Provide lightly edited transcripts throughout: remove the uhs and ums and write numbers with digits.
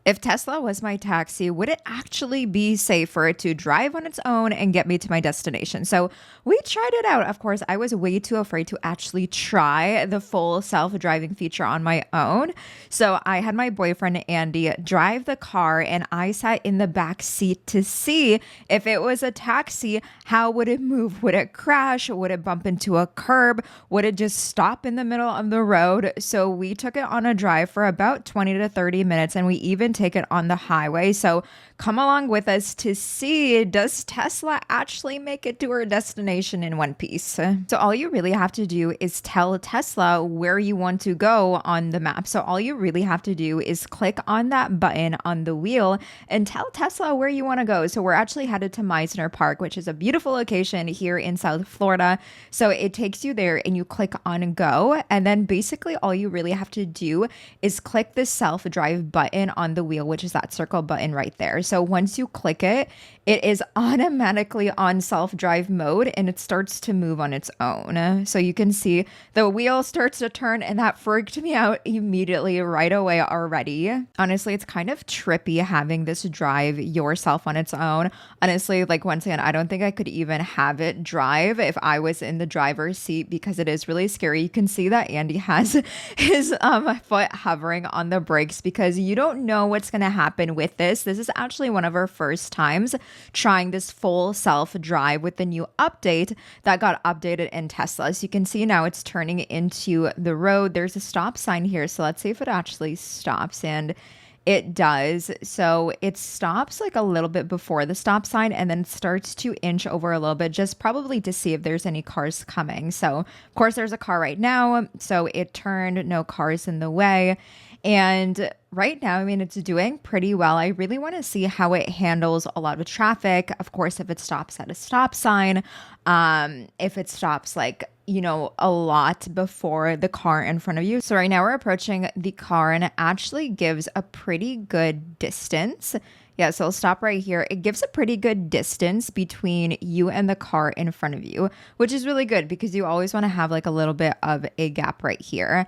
If Tesla was my taxi, would it actually be safe for it to drive on its own and get me to my destination? So we tried it out. Of course, I was way too afraid to actually try the full self-driving feature on my own. So I had my boyfriend Andy drive the car and I sat in the back seat to see if it was a taxi, how would it move? Would it crash? Would it bump into a curb? Would it just stop in the middle of the road? So we took it on a drive for about 20 to 30 minutes and we even take it on the highway. So come along with us to see, does Tesla actually make it to her destination in one piece? So all you really have to do is tell Tesla where you want to go on the map. So all you really have to do is click on that button on the wheel and tell Tesla where you want to go. So we're actually headed to Meisner Park, which is a beautiful location here in South Florida. So it takes you there and you click on go. And then basically all you really have to do is click the self-drive button on the wheel, which is that circle button right there. So once you click it, it is automatically on self-drive mode and it starts to move on its own. So you can see the wheel starts to turn and that freaked me out immediately right away already. Honestly, it's kind of trippy having this drive yourself on its own. Honestly, like once again, I don't think I could even have it drive if I was in the driver's seat because it is really scary. You can see that Andy has his foot hovering on the brakes because you don't know what's going to happen with this. This is actually one of our first times trying this full self-drive with the new update that got updated in Tesla. So you can see now it's turning into the road. There's a stop sign here. So let's see if it actually stops, and it does. So it stops like a little bit before the stop sign and then starts to inch over a little bit, just probably to see if there's any cars coming. So of course there's a car right now. So it turned, no cars in the way. And right now, I mean, it's doing pretty well. I really want to see how it handles a lot of traffic. Of course, if it stops at a stop sign, if it stops like, you know, a lot before the car in front of you. So right now we're approaching the car and it actually gives a pretty good distance. Yeah, so I'll stop right here. It gives a pretty good distance between you and the car in front of you, which is really good because you always want to have like a little bit of a gap right here.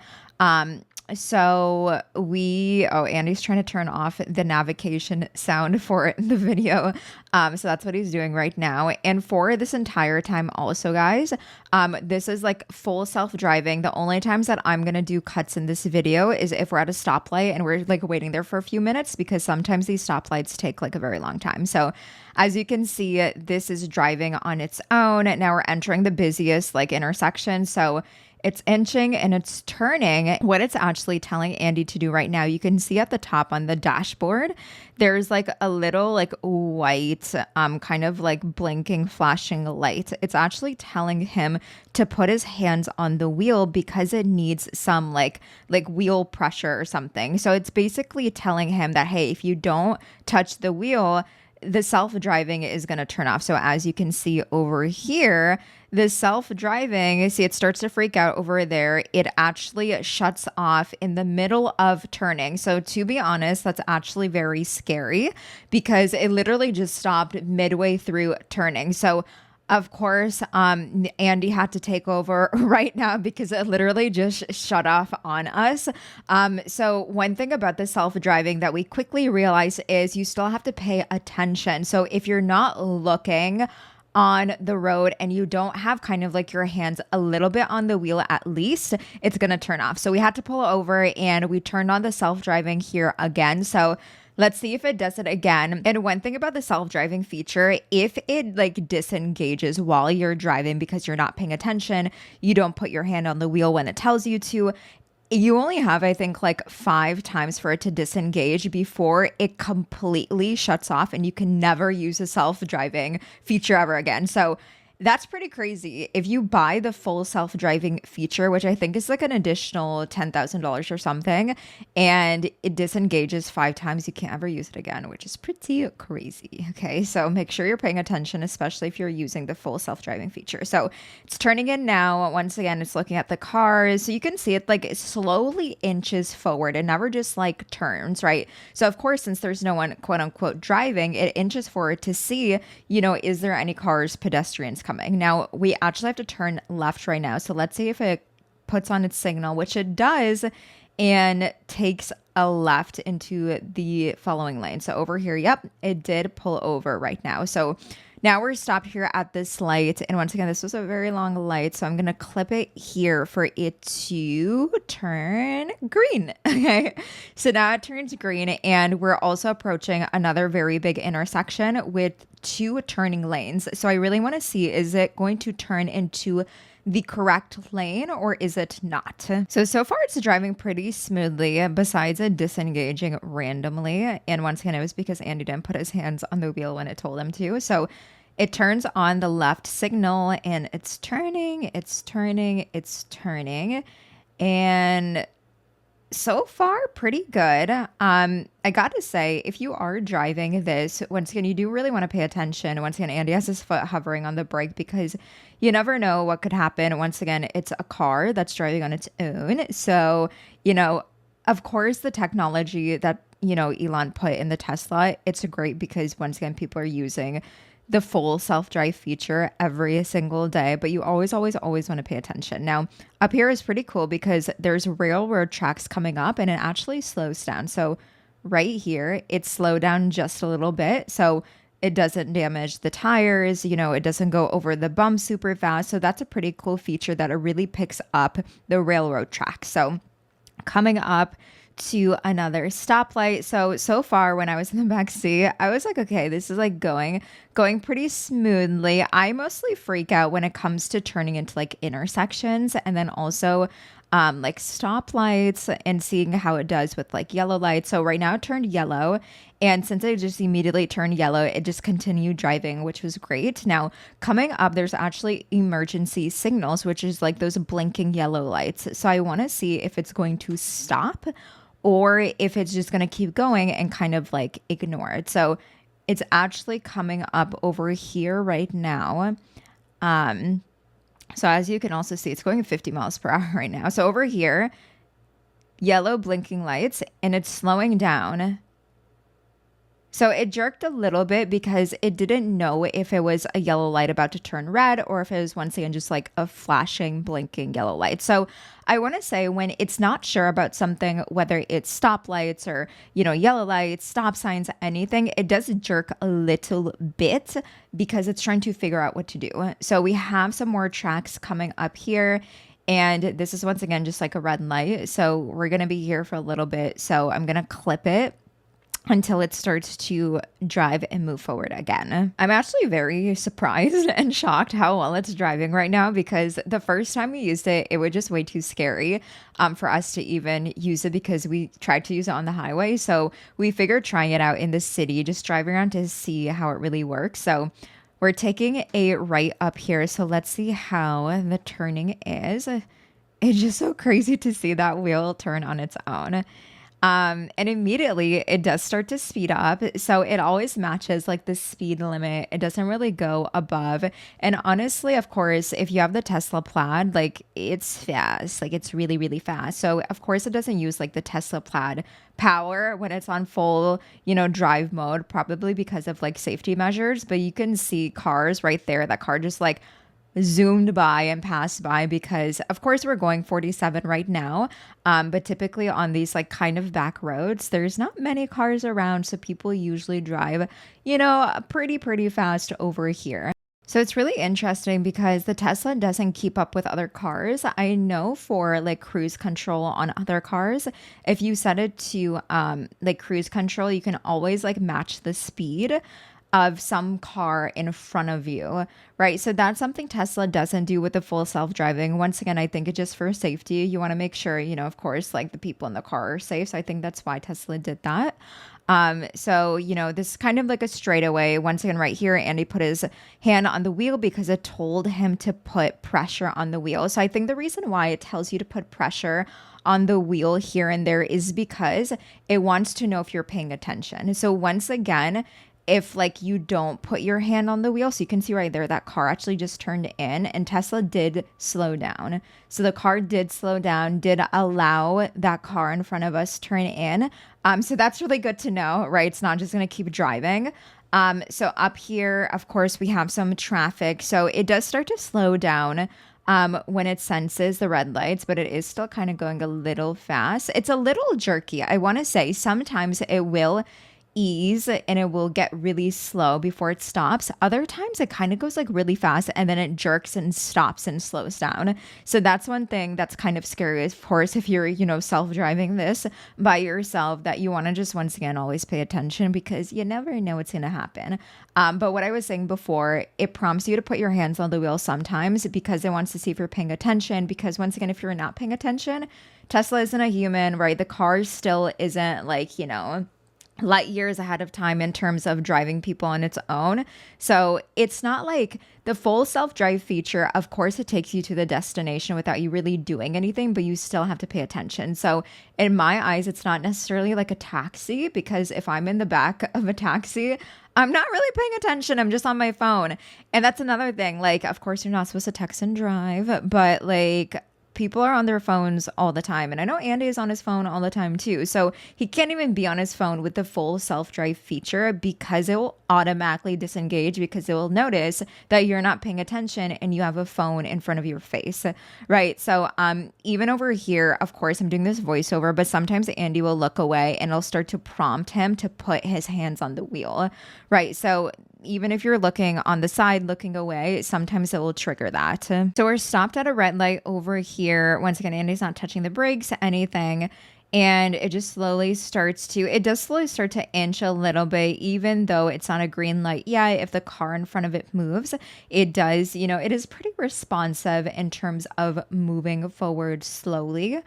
So Andy's trying to turn off the navigation sound for the video. So that's what he's doing right now. And for this entire time also, guys, this is like full self-driving. The only times that I'm going to do cuts in this video is if we're at a stoplight and we're like waiting there for a few minutes because sometimes these stoplights take like a very long time. So as you can see, this is driving on its own. Now we're entering the busiest like intersection. So it's inching and it's turning. What it's actually telling Andy to do right now, you can see at the top on the dashboard, there's like a little like white, kind of like blinking, flashing light. It's actually telling him to put his hands on the wheel because it needs some like wheel pressure or something. So it's basically telling him that, hey, if you don't touch the wheel, the self-driving is going to turn off. So as you can see over here, the self-driving, see, it starts to freak out over there. It actually shuts off in the middle of turning. So to be honest, that's actually very scary because it literally just stopped midway through turning. So of course, Andy had to take over right now because it literally just shut off on us. So one thing about the self-driving that we quickly realized is you still have to pay attention. So if you're not looking on the road and you don't have kind of like your hands a little bit on the wheel at least, it's going to turn off. So we had to pull over and we turned on the self-driving here again. So let's see if it does it again. And one thing about the self-driving feature, if it like disengages while you're driving because you're not paying attention, you don't put your hand on the wheel when it tells you to, you only have, I think, like 5 times for it to disengage before it completely shuts off and you can never use a self-driving feature ever again. So that's pretty crazy. If you buy the full self-driving feature, which I think is like an additional $10,000 or something, and it disengages 5 times, you can't ever use it again, which is pretty crazy. Okay, so make sure you're paying attention, especially if you're using the full self-driving feature. So it's turning in now. Once again, it's looking at the cars. So you can see it like it slowly inches forward. It never just like turns, right? So of course, since there's no one quote unquote driving, it inches forward to see, you know, is there any cars, pedestrians coming. Now we actually have to turn left right now. So let's see if it puts on its signal, which it does, and takes a left into the following lane. So over here, yep, it did pull over right now. So now we're stopped here at this light. And once again, this was a very long light. So I'm going to clip it here for it to turn green. Okay. So now it turns green. And we're also approaching another very big intersection with 2 turning lanes. So I really want to see, is it going to turn into the correct lane or is it not? So far it's driving pretty smoothly besides it disengaging randomly. And once again, it was because Andy didn't put his hands on the wheel when it told him to. So it turns on the left signal and it's turning. And so far, pretty good. I got to say, if you are driving this, once again, you do really want to pay attention. Once again, Andy has his foot hovering on the brake because you never know what could happen. Once again, it's a car that's driving on its own. So, of course, the technology that, Elon put in the Tesla, it's great because once again, people are using the full self-drive feature every single day, but you always want to pay attention. Now, up here is pretty cool because there's railroad tracks coming up and it actually slows down. So right here, it slowed down just a little bit. So it doesn't damage the tires, it doesn't go over the bump super fast. So that's a pretty cool feature that it really picks up the railroad tracks. So coming up to another stoplight. So far when I was in the back seat, I was like, okay, this is like going pretty smoothly. I mostly freak out when it comes to turning into like intersections and then also like stoplights and seeing how it does with like yellow lights. So right now it turned yellow. And since it just immediately turned yellow, it just continued driving, which was great. Now, coming up, there's actually emergency signals, which is like those blinking yellow lights. So I want to see if it's going to stop or if it's just going to keep going and kind of like ignore it. So it's actually coming up over here right now. So as you can also see, it's going 50 miles per hour right now. So over here, yellow blinking lights, and it's slowing down. So it jerked a little bit because it didn't know if it was a yellow light about to turn red or if it was once again just like a flashing, blinking yellow light. So I want to say when it's not sure about something, whether it's stoplights or, yellow lights, stop signs, anything, it does jerk a little bit because it's trying to figure out what to do. So we have some more tracks coming up here. And this is once again just like a red light. So we're going to be here for a little bit. So I'm going to clip it until it starts to drive and move forward again. I'm actually very surprised and shocked how well it's driving right now because the first time we used it, it was just way too scary for us to even use it because we tried to use it on the highway. So we figured trying it out in the city, just driving around to see how it really works. So we're taking a right up here. So let's see how the turning is. It's just so crazy to see that wheel turn on its own. And immediately it does start to speed up. So it always matches like the speed limit. It doesn't really go above. And honestly, of course, if you have the Tesla Plaid, like it's fast, like it's really, really fast. So of course it doesn't use like the Tesla Plaid power when it's on full, drive mode, probably because of like safety measures. But you can see cars right there. That car just like zoomed by and passed by because of course we're going 47 right now, but typically on these like kind of back roads there's not many cars around, so people usually drive pretty fast over here. So it's really interesting because the Tesla doesn't keep up with other cars. I know for like cruise control on other cars, if you set it to like cruise control, you can always like match the speed of some car in front of you, right? So that's something Tesla doesn't do with the full self-driving. Once again, I think it's just for safety. You want to make sure, of course, like the people in the car are safe. So I think that's why Tesla did that. So, this is kind of like a straightaway. Once again, right here, Andy put his hand on the wheel because it told him to put pressure on the wheel. So I think the reason why it tells you to put pressure on the wheel here and there is because it wants to know if you're paying attention. So once again, if like you don't put your hand on the wheel, so you can see right there, that car actually just turned in and Tesla did slow down. So the car did slow down, did allow that car in front of us turn in. So that's really good to know, right? It's not just going to keep driving. So up here, of course, we have some traffic. So it does start to slow down when it senses the red lights, but it is still kind of going a little fast. It's a little jerky. I want to say sometimes it will ease and it will get really slow before it stops. Other times it kind of goes like really fast and then it jerks and stops and slows down. So that's one thing that's kind of scary. Of course, if you're, self-driving this by yourself, that you want to just once again always pay attention because you never know what's going to happen. But what I was saying before, it prompts you to put your hands on the wheel sometimes because it wants to see if you're paying attention. Because once again, if you're not paying attention, Tesla isn't a human, right? The car still isn't like, light years ahead of time in terms of driving people on its own. So it's not like the full self-drive feature. Of course, it takes you to the destination without you really doing anything, but you still have to pay attention. So in my eyes, it's not necessarily like a taxi because if I'm in the back of a taxi, I'm not really paying attention. I'm just on my phone. And that's another thing. Like, of course, you're not supposed to text and drive, but like, people are on their phones all the time. And I know Andy is on his phone all the time too. So he can't even be on his phone with the full self-drive feature because it will automatically disengage because it will notice that you're not paying attention and you have a phone in front of your face, right? So even over here, of course, I'm doing this voiceover, but sometimes Andy will look away and it'll start to prompt him to put his hands on the wheel, right? So even if you're looking on the side, looking away, sometimes it will trigger that. So we're stopped at a red light over here. Once again, Andy's not touching the brakes, anything. And it just slowly starts to, it does slowly start to inch a little bit, even though it's on a green light. Yeah, if the car in front of it moves, it does, it is pretty responsive in terms of moving forward slowly.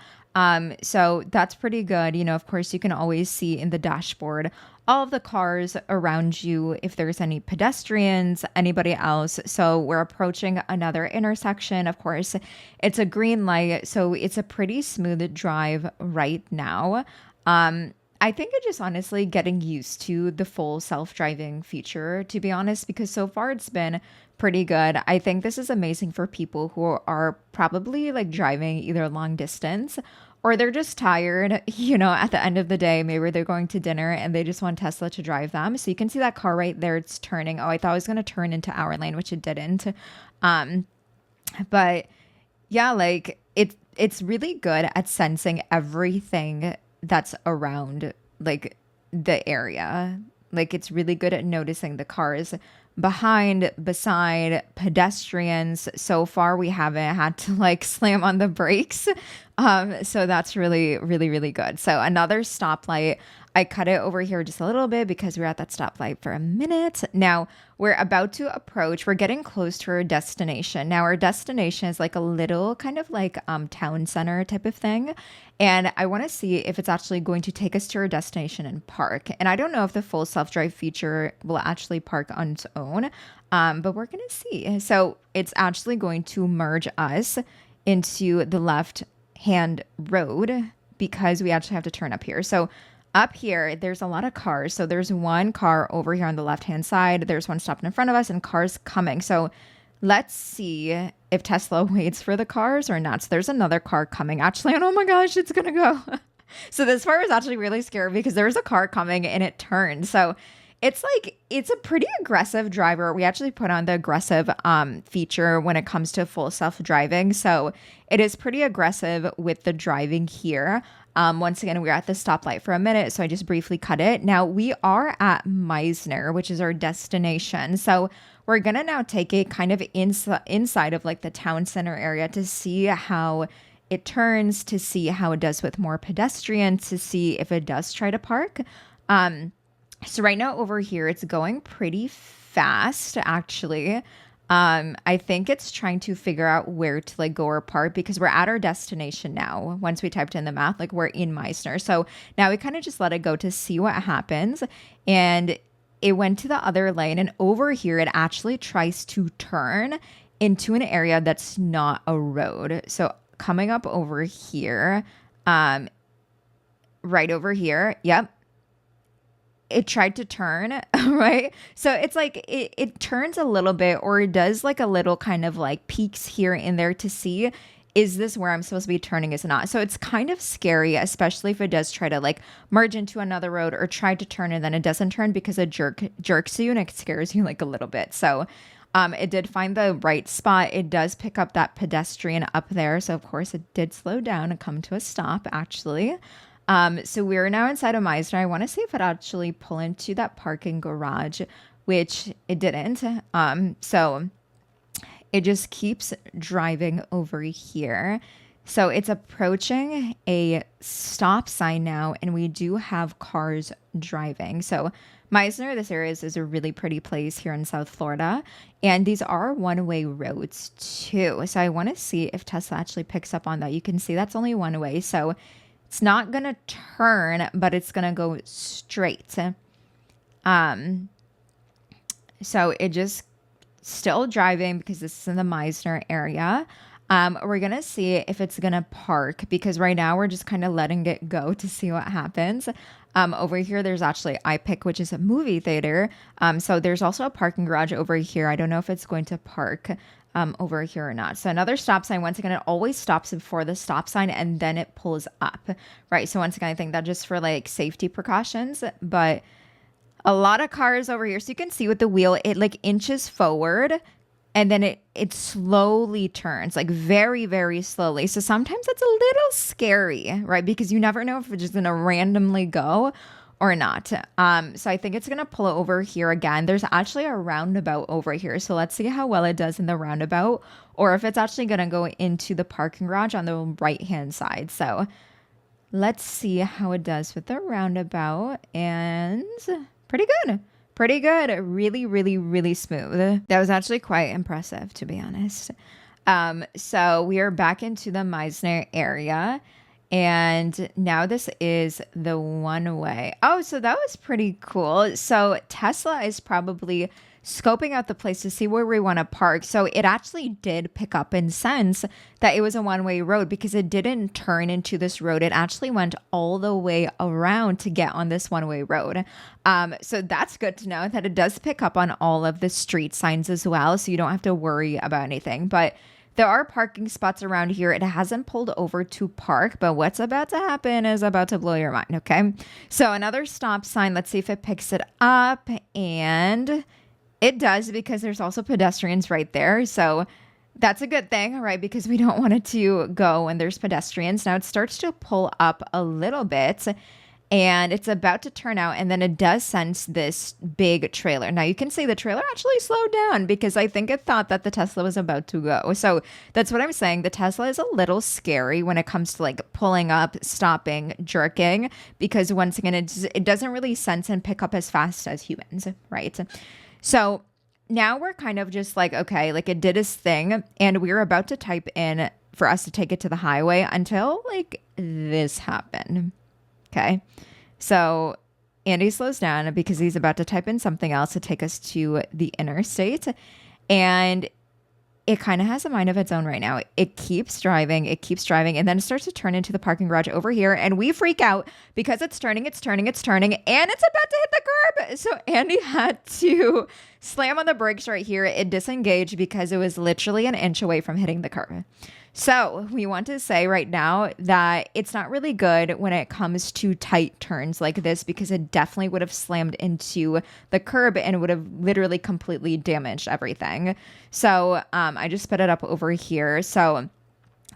So that's pretty good. Of course, you can always see in the dashboard all of the cars around you, if there's any pedestrians, anybody else. So we're approaching another intersection. Of course, it's a green light, so it's a pretty smooth drive right now. I think it's just honestly getting used to the full self-driving feature, to be honest, because so far it's been pretty good. I think this is amazing for people who are probably like driving either long distance or they're just tired, at the end of the day. Maybe they're going to dinner and they just want Tesla to drive them. So you can see that car right there, it's turning. Oh, I thought it was going to turn into our lane, which it didn't. But yeah, like it's really good at sensing everything that's around like the area. Like it's really good at noticing the cars behind, beside, pedestrians. So far, we haven't had to like slam on the brakes. So that's really, really, really good. So another stoplight. I cut it over here just a little bit because we're at that stoplight for a minute. Now we're about to approach, we're getting close to our destination. Now our destination is like a little kind of like town center type of thing. And I want to see if it's actually going to take us to our destination and park. And I don't know if the full self-drive feature will actually park on its own, but we're going to see. So it's actually going to merge us into the left-hand road because we actually have to turn up here. So up here, there's a lot of cars. So there's one car over here on the left-hand side. There's one stopped in front of us and cars coming. So let's see if Tesla waits for the cars or not. So there's another car coming actually. And oh my gosh, it's going to go. So this part was actually really scary because there's a car coming and it turned. So it's a pretty aggressive driver. We actually put on the aggressive feature when it comes to full self-driving. So it is pretty aggressive with the driving here. Once again, we're at the stoplight for a minute, so I just briefly cut it. Now we are at Meisner, which is our destination. So we're going to now take it kind of inside of like the town center area to see how it turns, to see how it does with more pedestrians, to see if it does try to park. So right now over here, it's going pretty fast, actually. I think it's trying to figure out where to like go or park because we're at our destination now. Once we typed in the math, like we're in Meisner. So now we kind of just let it go to see what happens. And it went to the other lane. And over here, it actually tries to turn into an area that's not a road. So coming up over here, right over here. Yep. It tried to turn, right? So it's like it turns a little bit, or it does like a little kind of like peeks here and there to see, is this where I'm supposed to be turning? Is it not? So it's kind of scary, especially if it does try to like merge into another road or try to turn and then it doesn't turn because it jerks you and it scares you like a little bit. So It did find the right spot. It does pick up that pedestrian up there. So of course it did slow down and come to a stop actually. So we're now inside of Meisner. I want to see if it actually pull into that parking garage, which it didn't. So it just keeps driving over here. So it's approaching a stop sign now, and we do have cars driving. So Meisner, this area is a really pretty place here in South Florida. And these are one-way roads too. So I want to see if Tesla actually picks up on that. You can see that's only one way. So it's not going to turn, but it's going to go straight. So it just still driving because this is in the Meisner area. We're going to see if it's going to park because right now we're just kind of letting it go to see what happens. Over here, there's actually iPic, which is a movie theater. So there's also a parking garage over here. I don't know if it's going to park over here or not. So another stop sign, once again, it always stops before the stop sign and then it pulls up, right? So once again, I think that just for like safety precautions, but a lot of cars over here. So you can see with the wheel, it like inches forward and then it slowly turns like very, very slowly. So sometimes it's a little scary, right? Because you never know if it's just going to randomly go or not. So I think it's going to pull over here again. There's actually a roundabout over here. So let's see how well it does in the roundabout or if it's actually going to go into the parking garage on the right-hand side. So let's see how it does with the roundabout and pretty good. Pretty good. Really, really, really smooth. That was actually quite impressive, to be honest. So we are back into the Meisner area. And now this is the one way. Oh, so that was pretty cool. So Tesla is probably scoping out the place to see where we want to park. So it actually did pick up and sense that it was a one-way road because it didn't turn into this road. It actually went all the way around to get on this one-way road. So that's good to know that it does pick up on all of the street signs as well. So you don't have to worry about anything. But there are parking spots around here. It hasn't pulled over to park, but what's about to happen is about to blow your mind, okay? So another stop sign. Let's see if it picks it up. And it does because there's also pedestrians right there. So that's a good thing, right? Because we don't want it to go when there's pedestrians. Now it starts to pull up a little bit and it's about to turn out. And then it does sense this big trailer. Now you can see the trailer actually slowed down because I think it thought that the Tesla was about to go. So that's what I'm saying. The Tesla is a little scary when it comes to like pulling up, stopping, jerking, because once again, it doesn't really sense and pick up as fast as humans, right? So now we're kind of just like, okay, like it did its thing and we were about to type in for us to take it to the highway until like this happened. Okay. So Andy slows down because he's about to type in something else to take us to the interstate. And it kind of has a mind of its own right now. It keeps driving, and then it starts to turn into the parking garage over here. And we freak out because it's turning, and it's about to hit the curb. So Andy had to slam on the brakes right here. It disengaged because it was literally an inch away from hitting the curb. So we want to say right now that it's not really good when it comes to tight turns like this because it definitely would have slammed into the curb and would have literally completely damaged everything. So I just sped it up over here. So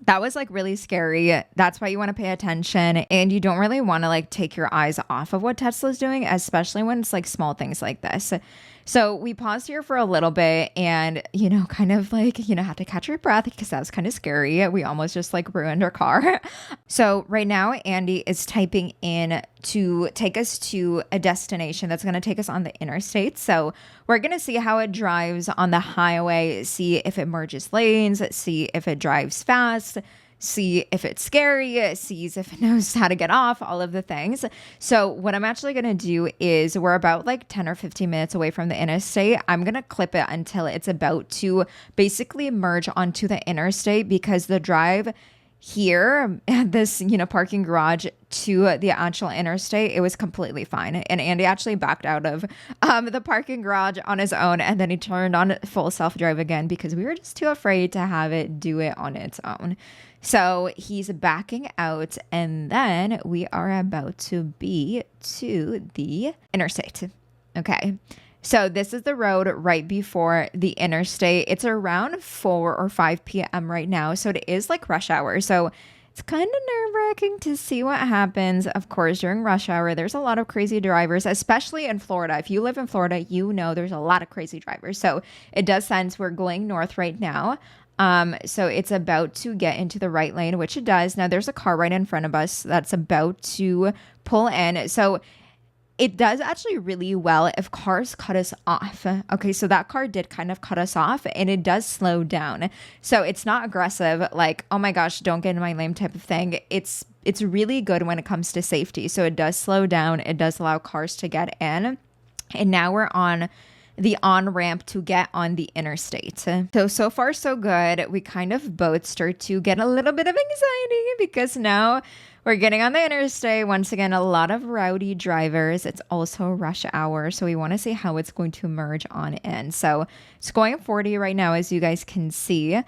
that was like really scary. That's why you want to pay attention and you don't really want to like take your eyes off of what Tesla's doing, especially when it's like small things like this. So we paused here for a little bit and, kind of like, had to catch your breath because that was kind of scary. We almost just like ruined our car. So right now, Andy is typing in to take us to a destination that's going to take us on the interstate. So we're going to see how it drives on the highway, see if it merges lanes, see if it drives fast, see if it's scary, sees if it knows how to get off, all of the things. So what I'm actually going to do is we're about like 10 or 15 minutes away from the interstate. I'm going to clip it until it's about to basically merge onto the interstate because the drive here at this, parking garage to the actual interstate, it was completely fine. And Andy actually backed out of the parking garage on his own. And then he turned on full self-drive again because we were just too afraid to have it do it on its own. So he's backing out and then we are about to be to the interstate. Okay. So this is the road right before the interstate. It's around 4 or 5 p.m. right now. So it is like rush hour. So it's kind of nerve-wracking to see what happens. Of course, during rush hour, there's a lot of crazy drivers, especially in Florida. If you live in Florida, you know there's a lot of crazy drivers. So it does sense we're going north right now. So it's about to get into the right lane, which it does. Now there's a car right in front of us that's about to pull in. So it does actually really well if cars cut us off. Okay, so that car did kind of cut us off and it does slow down. So it's not aggressive, like, oh my gosh, don't get in my lane type of thing. It's really good when it comes to safety. So it does slow down. It does allow cars to get in. And now we're on the on-ramp to get on the interstate. So far so good. We kind of both start to get a little bit of anxiety because now we're getting on the interstate. Once again, a lot of rowdy drivers. It's also rush hour, so we want to see how it's going to merge on in. So it's going 40 right now, as you guys can see,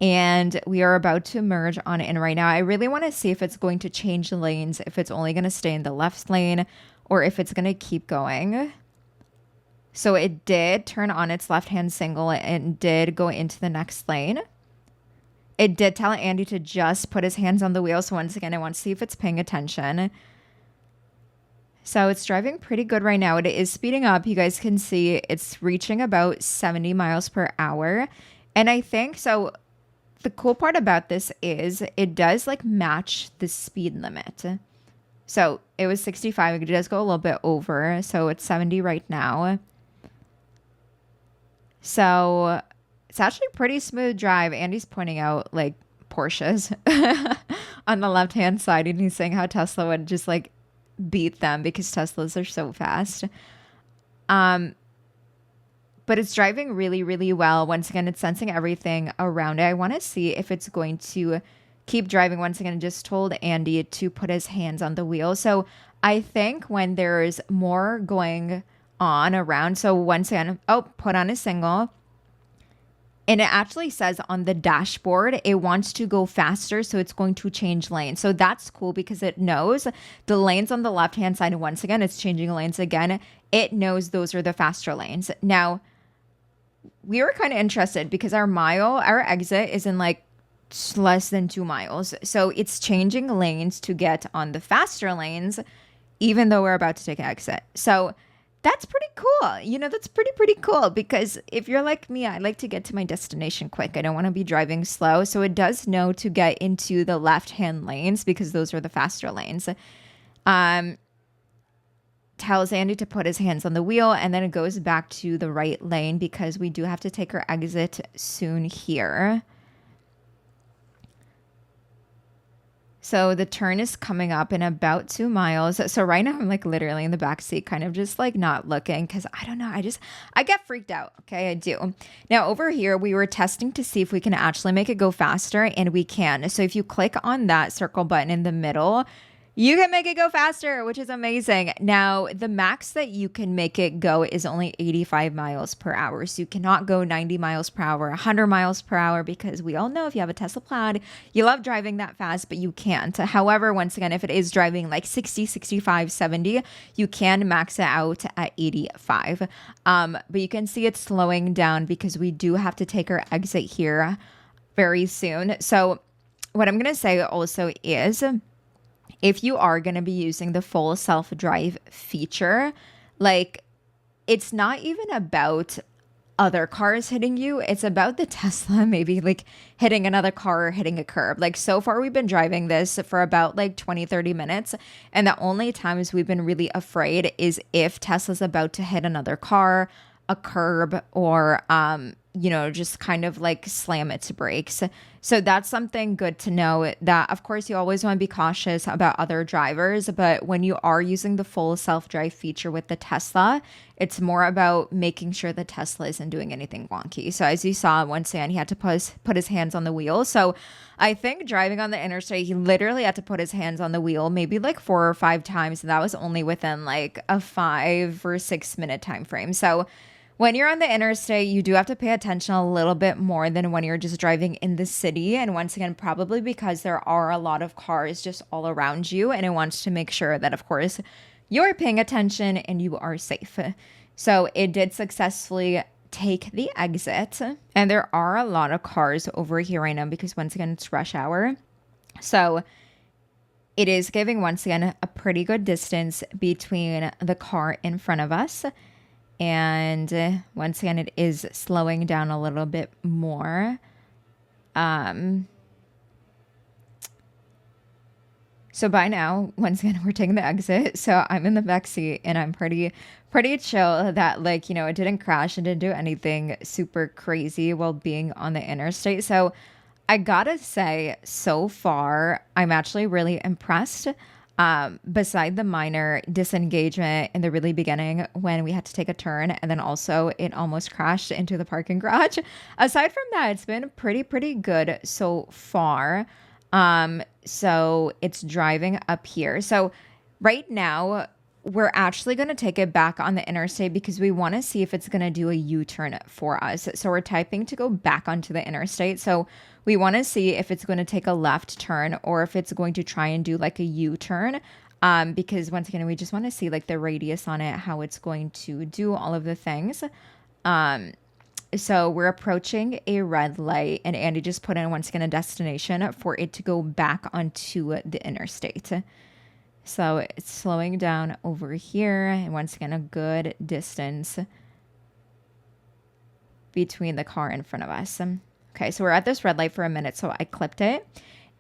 and we are about to merge on in right now. I really want to see if it's going to change lanes, if it's only going to stay in the left lane, or if it's going to keep going. So it did turn on its left-hand signal and did go into the next lane. It did tell Andy to just put his hands on the wheel. So once again, I want to see if it's paying attention. So it's driving pretty good right now. It is speeding up. You guys can see it's reaching about 70 miles per hour. And I think, so the cool part about this is it does like match the speed limit. So it was 65. It does go a little bit over. So it's 70 right now. So it's actually pretty smooth drive. Andy's pointing out like Porsches on the left-hand side. And he's saying how Tesla would just like beat them because Teslas are so fast. But it's driving really, really well. Once again, it's sensing everything around it. I want to see if it's going to keep driving. Once again, I just told Andy to put his hands on the wheel. So I think when there's more going on around, so once again, put on a single. And it actually says on the dashboard, it wants to go faster, so it's going to change lanes. So that's cool because it knows the lanes on the left-hand side, and once again, it's changing lanes again. It knows those are the faster lanes. Now, we were kind of interested because our exit is in like less than 2 miles. So it's changing lanes to get on the faster lanes, even though we're about to take an exit. So that's pretty cool. You know, that's pretty cool because if you're like me, I like to get to my destination quick. I don't want to be driving slow. So it does know to get into the left-hand lanes because those are the faster lanes. Tells Andy to put his hands on the wheel, and then it goes back to the right lane because we do have to take our exit soon here. So the turn is coming up in about 2 miles. So right now I'm like literally in the back seat, kind of just like not looking because I don't know. I get freaked out. Okay, I do. Now over here, we were testing to see if we can actually make it go faster, and we can. So if you click on that circle button in the middle, you can make it go faster, which is amazing. Now, the max that you can make it go is only 85 miles per hour. So you cannot go 90 miles per hour, 100 miles per hour, because we all know if you have a Tesla Plaid, you love driving that fast, but you can't. However, once again, if it is driving like 60, 65, 70, you can max it out at 85. But you can see it's slowing down because we do have to take our exit here very soon. So what I'm going to say also is, if you are going to be using the full self-drive feature, like it's not even about other cars hitting you. It's about the Tesla maybe like hitting another car or hitting a curb. Like so far we've been driving this for about like 20, 30 minutes. And the only times we've been really afraid is if Tesla's about to hit another car, a curb, or, just kind of like slam its brakes. So that's something good to know, that of course you always want to be cautious about other drivers, but when you are using the full self-drive feature with the Tesla, it's more about making sure the Tesla isn't doing anything wonky. So as you saw, once again, he had to put his hands on the wheel. So I think driving on the interstate, he literally had to put his hands on the wheel maybe like 4 or 5 times, and that was only within like a 5 or 6 minute time frame. So when you're on the interstate, you do have to pay attention a little bit more than when you're just driving in the city. And once again, probably because there are a lot of cars just all around you, and it wants to make sure that, of course, you're paying attention and you are safe. So it did successfully take the exit. And there are a lot of cars over here right now because once again, it's rush hour. So it is giving, once again, a pretty good distance between the car in front of us. And once again, it is slowing down a little bit more. So by now, once again, we're taking the exit. So I'm in the back seat and I'm pretty chill that, like, it didn't crash and didn't do anything super crazy while being on the interstate. So I gotta say, so far, I'm actually really impressed. Beside the minor disengagement in the really beginning when we had to take a turn, and then also it almost crashed into the parking garage. Aside from that, it's been pretty good so far. So it's driving up here. So right now, we're actually going to take it back on the interstate because we want to see if it's going to do a U-turn for us. So we're typing to go back onto the interstate. So we want to see if it's going to take a left turn or if it's going to try and do like a U-turn. Because once again, we just want to see like the radius on it, how it's going to do all of the things. So we're approaching a red light and Andy just put in once again a destination for it to go back onto the interstate. So it's slowing down over here. And once again, a good distance between the car in front of us. Okay, so we're at this red light for a minute. So I clipped it.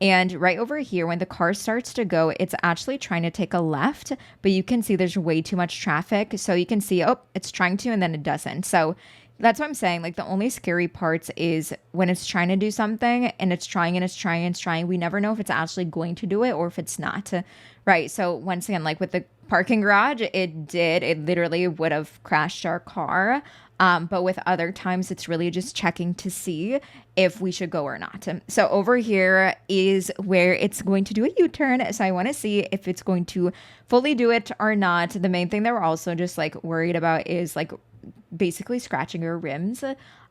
And right over here, when the car starts to go, it's actually trying to take a left. But you can see there's way too much traffic. So you can see, oh, it's trying to, and then it doesn't. So that's what I'm saying. Like, the only scary parts is when it's trying to do something and it's trying and it's trying and it's trying. We never know if it's actually going to do it or if it's not. Right. So once again, like with the parking garage, it literally would have crashed our car. But with other times, it's really just checking to see if we should go or not. So over here is where it's going to do a U-turn. So I want to see if it's going to fully do it or not. The main thing that we're also just like worried about is like basically scratching your rims,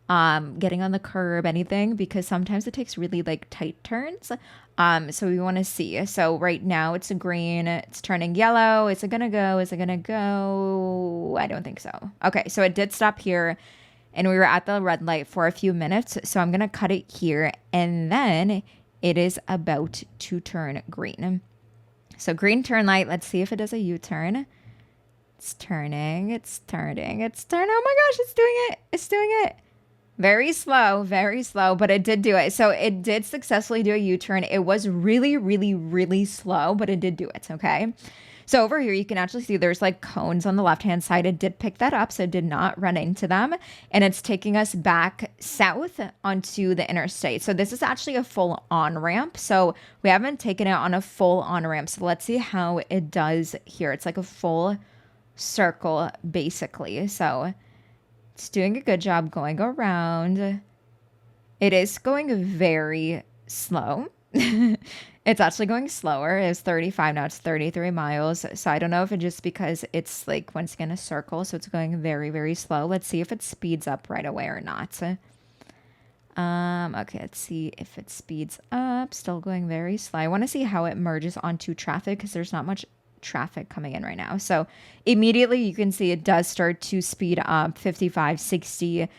getting on the curb, anything, because sometimes it takes really like tight turns. So we want to see. So right now it's a green, it's turning yellow. Is it gonna go? Is it gonna go? I don't think so. Okay, so it did stop here and we were at the red light for a few minutes. So I'm gonna cut it here and then it is about to turn green. So green turn light, let's see if it does a U-turn. It's turning, it's turning, it's turning. Oh my gosh, it's doing it. It's doing it. Very slow, but it did do it. So it did successfully do a U-turn. It was really slow, but it did do it, okay? So over here, you can actually see there's like cones on the left-hand side. It did pick that up, so it did not run into them. And it's taking us back south onto the interstate. So this is actually a full on-ramp. So we haven't taken it on a full on-ramp. So let's see how it does here. It's like a full circle, basically. So it's doing a good job going around. It is going very slow. It's actually going slower. It's 35 now. It's 33 miles. So I don't know if it's just because it's like once again a circle. So it's going very slow. Let's see if it speeds up right away or not. Okay, let's see if it speeds up. Still going very slow. I want to see how it merges onto traffic because there's not much traffic coming in right now. So immediately you can see it does start to speed up 55, 60,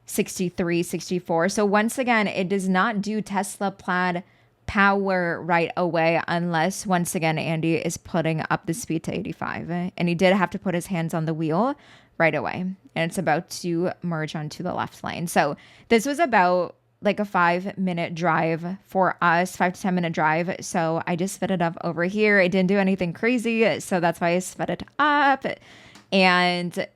63, 64. So once again, it does not do Tesla Plaid power right away unless once again Andy is putting up the speed to 85. And he did have to put his hands on the wheel right away. And it's about to merge onto the left lane. So this was about like a 5-minute drive for us, 5 to 10 minute drive. So I just sped it up over here. It didn't do anything crazy. So that's why I sped it up. And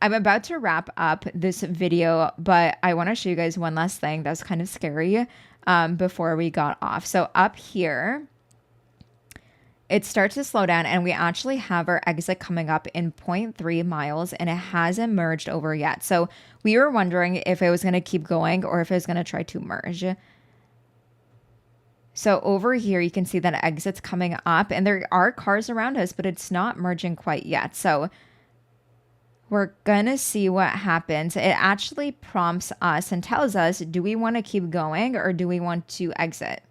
I'm about to wrap up this video, but I want to show you guys one last thing that was kind of scary before we got off. So up here, it starts to slow down and we actually have our exit coming up in 0.3 miles and it hasn't merged over yet. So we were wondering if it was going to keep going or if it was going to try to merge. So over here, you can see that exit's coming up and there are cars around us, but it's not merging quite yet. So we're going to see what happens. It actually prompts us and tells us, do we want to keep going or do we want to exit?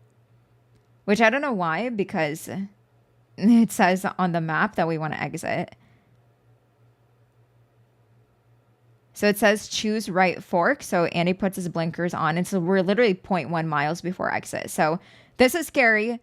Which I don't know why, because it says on the map that we want to exit. So it says choose right fork. So Andy puts his blinkers on. And so we're literally 0.1 miles before exit. So this is scary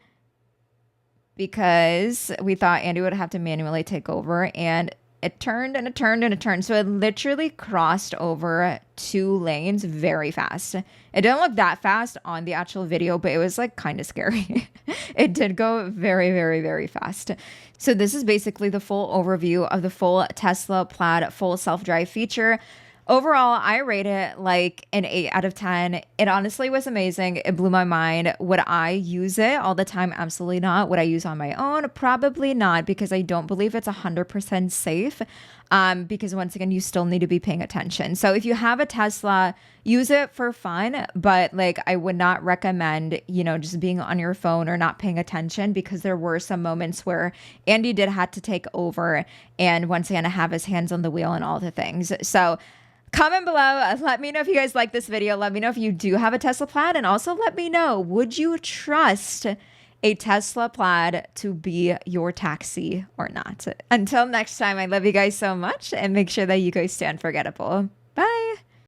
because we thought Andy would have to manually take over. And it turned and it turned and it turned. So it literally crossed over 2 lanes very fast. It didn't look that fast on the actual video, but it was like kind of scary. It did go very, very, very fast. So this is basically the full overview of the full Tesla Plaid full self-drive feature. Overall, I rate it like an 8 out of 10. It honestly was amazing. It blew my mind. Would I use it all the time? Absolutely not. Would I use on my own? Probably not, because I don't believe it's 100% safe. Because once again, you still need to be paying attention. So if you have a Tesla, use it for fun, but like I would not recommend, just being on your phone or not paying attention, because there were some moments where Andy did have to take over and once again have his hands on the wheel and all the things. So comment below. Let me know if you guys like this video. Let me know if you do have a Tesla Plaid, and also let me know, would you trust a Tesla Plaid to be your taxi or not? Until next time, I love you guys so much, and make sure that you guys stay unforgettable.